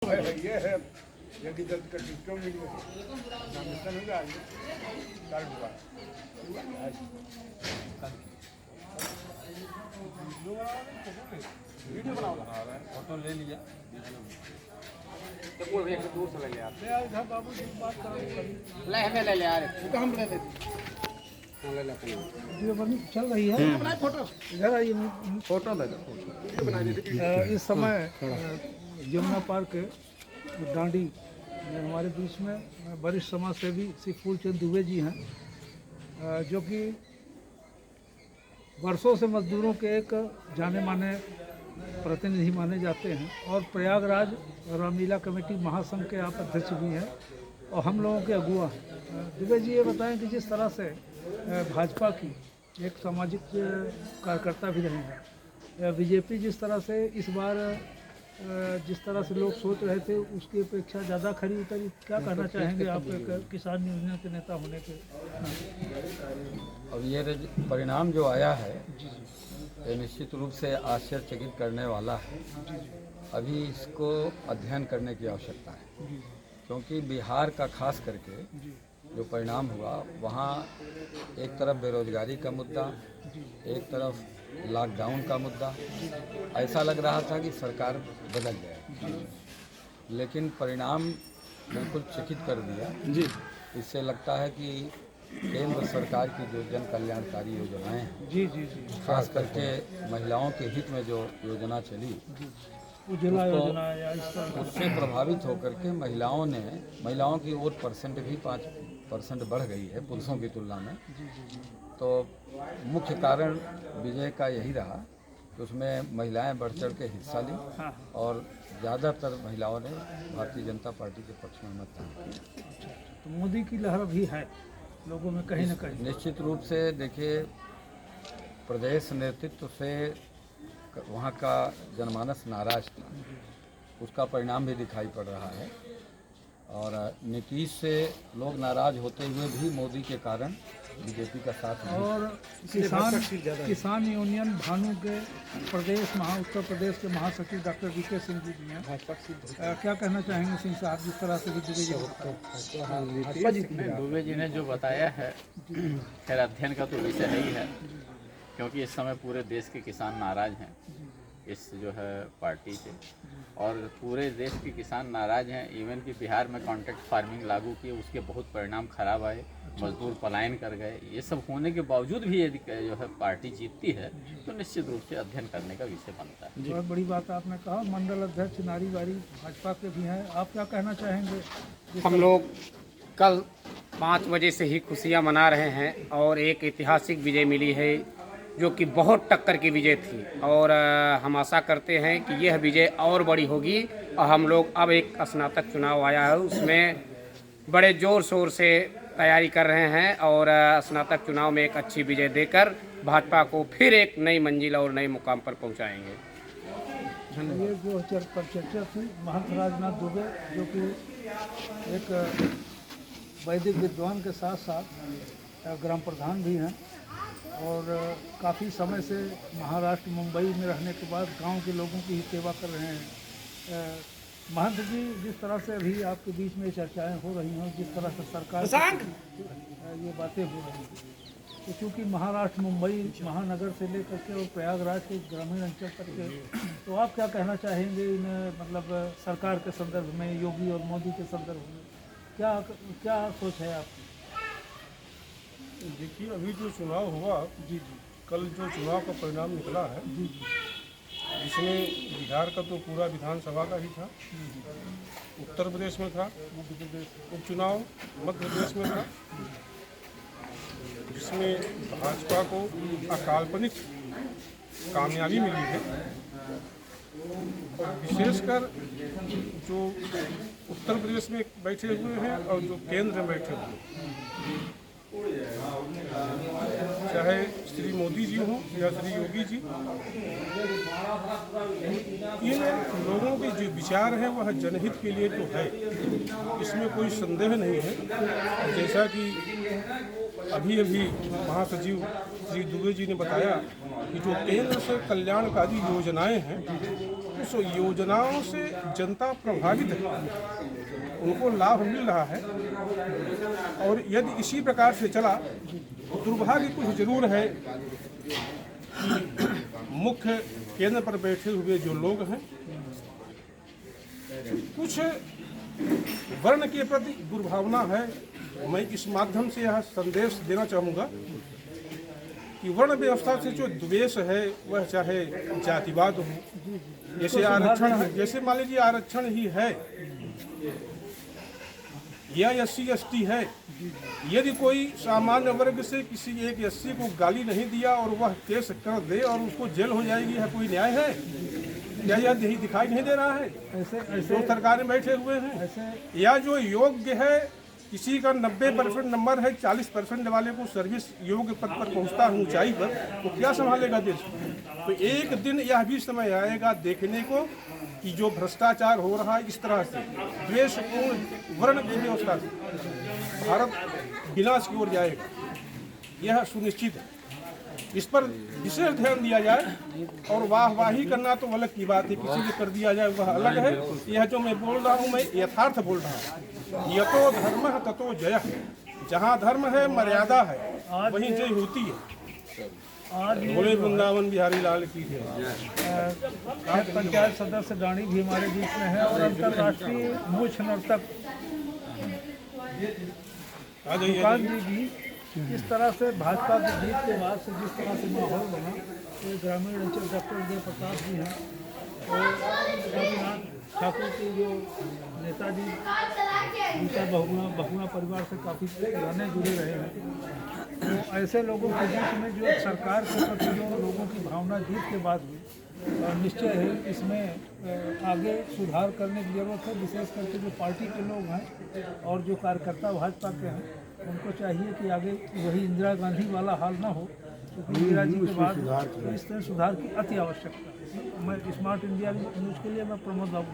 ये है यदि दर्द का सिस्टम मिल गया मिला कार्ड हुआ वीडियो बना रहा है, फोटो ले लिया तो बोल भैया दूर से ले लिया इधर बाबू जी बात कर ले हमें ले ले यार तो हम ले लेते ले ले वीडियो बनी चल रही है अपना फोटो इधर आइए फोटो ले लो बना दीजिए। इस समय यमुना पार्क डांडी हमारे बीच में वरिष्ठ समाज सेवी श्री फूलचंद दुबे जी हैं, जो कि वर्षों से मजदूरों के एक जाने माने प्रतिनिधि माने जाते हैं और प्रयागराज रामलीला कमेटी महासंघ के आप अध्यक्ष भी हैं और हम लोगों के अगुआ हैं। दुबे जी ये बताएं कि जिस तरह से भाजपा की एक सामाजिक कार्यकर्ता भी रहे हैं, बीजेपी जिस तरह से इस बार जिस तरह से लोग सोच रहे थे उसकी अपेक्षा ज़्यादा खरी उतरी, क्या कहना चाहेंगे आप एक किसान यूनियन के नेता होने के? अब ये परिणाम जो आया है ये निश्चित रूप से आश्चर्यचकित करने वाला है। अभी इसको अध्ययन करने की आवश्यकता है, क्योंकि बिहार का खास करके जो परिणाम हुआ वहाँ एक तरफ बेरोजगारी का मुद्दा, एक तरफ लॉकडाउन का मुद्दा, ऐसा लग रहा था कि सरकार बदल गया, लेकिन परिणाम बिल्कुल चकित कर दिया जी। इससे लगता है कि केंद्र सरकार की जो जन कल्याणकारी योजनाएं हैं जी जी जी, खास करके महिलाओं के हित में जो योजना चली उससे प्रभावित होकर के महिलाओं की वोट परसेंट भी 5% बढ़ गई है पुरुषों की तुलना में। तो मुख्य कारण विजय का यही रहा कि उसमें महिलाएं बढ़ चढ़ के हिस्सा ली और ज़्यादातर महिलाओं ने भारतीय जनता पार्टी के पक्ष में मतदान किया। तो मोदी की लहर भी है लोगों में कहीं न कहीं। निश्चित रूप से देखिए, प्रदेश नेतृत्व से वहाँ का जनमानस नाराज था, उसका परिणाम भी दिखाई पड़ रहा है और नीतीश से लोग नाराज होते हुए भी मोदी के कारण बीजेपी का साथ नहीं। और किसान यूनियन भानु के उत्तर प्रदेश के महासचिव डॉक्टर वीके सिंह जी भी हैं, क्या कहना चाहेंगे सिंह साहब जिस तरह से भी दुबे जी ने जो बताया है खैर अध्ययन का तो विषय है ही है, क्योंकि इस समय पूरे देश के किसान नाराज हैं इस जो है पार्टी से, और पूरे देश के किसान नाराज हैं। इवन कि बिहार में कॉन्ट्रैक्ट फार्मिंग लागू किए, उसके बहुत परिणाम खराब आए, मजदूर पलायन कर गए। ये सब होने के बावजूद भी यदि जो है पार्टी जीतती है तो निश्चित रूप से अध्ययन करने का विषय बनता है। बहुत बड़ी बात आपने कहा। मंडल अध्यक्ष नारीवारी भाजपा के भी हैं, आप क्या कहना चाहेंगे? हम लोग कल 5 बजे से ही खुशियाँ मना रहे हैं और एक ऐतिहासिक विजय मिली है जो कि बहुत टक्कर की विजय थी, और हम आशा करते हैं कि यह विजय और बड़ी होगी। और हम लोग अब एक स्नातक चुनाव आया है उसमें बड़े ज़ोर शोर से तैयारी कर रहे हैं और स्नातक चुनाव में एक अच्छी विजय देकर भाजपा को फिर एक नई मंजिल और नए मुकाम पर पहुंचाएंगे। ये जो चर्चा थी महंत राजनाथ दुबे, जो कि एक वैदिक विद्वान के साथ साथ ग्राम प्रधान भी हैं और काफ़ी समय से महाराष्ट्र मुंबई में रहने के बाद गांव के लोगों की ही सेवा कर रहे हैं। महंत जी, जिस तरह से अभी आपके बीच में चर्चाएं हो रही हैं, जिस तरह से सरकार ये बातें हो रही हैं, तो चूँकि महाराष्ट्र मुंबई महानगर से लेकर के और प्रयागराज के ग्रामीण अंचल तक के, तो आप क्या कहना चाहेंगे इन मतलब सरकार के संदर्भ में, योगी और मोदी के संदर्भ में क्या सोच है आपकी? देखिए, अभी जो चुनाव हुआ जी, कल जो चुनाव का परिणाम निकला है जी, जिसमें बिहार का तो पूरा विधानसभा का ही था, उत्तर प्रदेश में था उपचुनाव, मध्य प्रदेश में था, जिसमें भाजपा को अकाल्पनिक कामयाबी मिली है। और विशेषकर जो उत्तर प्रदेश में बैठे हुए हैं और जो केंद्र में बैठे हुए हैं, चाहे श्री मोदी जी हों या श्री योगी जी, ये लोगों के जो विचार हैं वह जनहित के लिए तो है, इसमें कोई संदेह नहीं है। जैसा कि अभी महासचिव श्री दुबे जी ने बताया कि जो केंद्र से कल्याणकारी योजनाएं हैं उस योजनाओं से जनता प्रभावित है, उनको लाभ मिल रहा है। और यदि इसी प्रकार से चला तो दुर्भाग्य कुछ जरूर है कि मुख्य केंद्र पर बैठे हुए जो लोग हैं, कुछ वर्ण के प्रति दुर्भावना है। मैं इस माध्यम से यह संदेश देना चाहूँगा कि वर्ण व्यवस्था से जो द्वेष है, वह चाहे जातिवाद हो, जैसे आरक्षण है, जैसे मान लीजिए आरक्षण ही है या SC/ST है, यदि कोई सामान्य वर्ग से किसी एक SC को गाली नहीं दिया और वह केस कर दे और उसको जेल हो जाएगी, यह कोई न्याय है? क्या यह दिखाई नहीं दे रहा है? ऐसे जो सरकारें बैठे हुए हैं, या जो योग्य है, किसी का 90% नंबर है, 40% वाले को सर्विस योग्य पद पर पहुंचता है ऊंचाई पर, तो क्या संभालेगा देश? तो एक दिन यह भी समय आएगा देखने को कि जो भ्रष्टाचार हो रहा है इस तरह से द्वेषपूर्ण वर्ण की व्यवस्था से भारत विनाश की ओर जाएगा, यह सुनिश्चित है। इस पर विशेष ध्यान दिया जाए। और वाहवाही करना तो अलग की बात है, किसी को कर दिया जाए वह अलग है। यह जो मैं बोल रहा हूँ, मैं यथार्थ बोल रहा हूँ। यतो धर्मः ततो जयः, जहाँ धर्म है, मर्यादा है, वहीं जय होती है। आज बोले वृंदावन बिहारी लाल की जय। पंचायत सदस्य डाणी भी हमारे बीच में है और अंतर्राष्ट्रीय मूछ नर्तक दुकान जी भी इस तरह से भाजपा की जीत के बाद से जिस तरह से माहौल बना, तो ग्रामीण अंचल डॉक्टर उदय प्रताप जी हैं और रविनाथ ठाकुर के जो नेताजी उनका बहुगुणा परिवार से काफ़ी पुराने जुड़े रहे हैं। तो ऐसे लोगों के बीच में जो सरकार के प्रति जो लोगों की भावना जीत के बाद हुई, और निश्चय है इसमें आगे सुधार करने की ज़रूरत है। विशेष करके जो पार्टी के लोग हैं और जो कार्यकर्ता भाजपा के हैं, उनको चाहिए कि आगे वही इंदिरा गांधी वाला हाल ना हो, क्योंकि इंदिरा जी के बाद तो इस तरह सुधार की अति आवश्यकता है। मैं स्मार्ट इंडिया न्यूज़ के लिए मैं प्रमोद बाबू।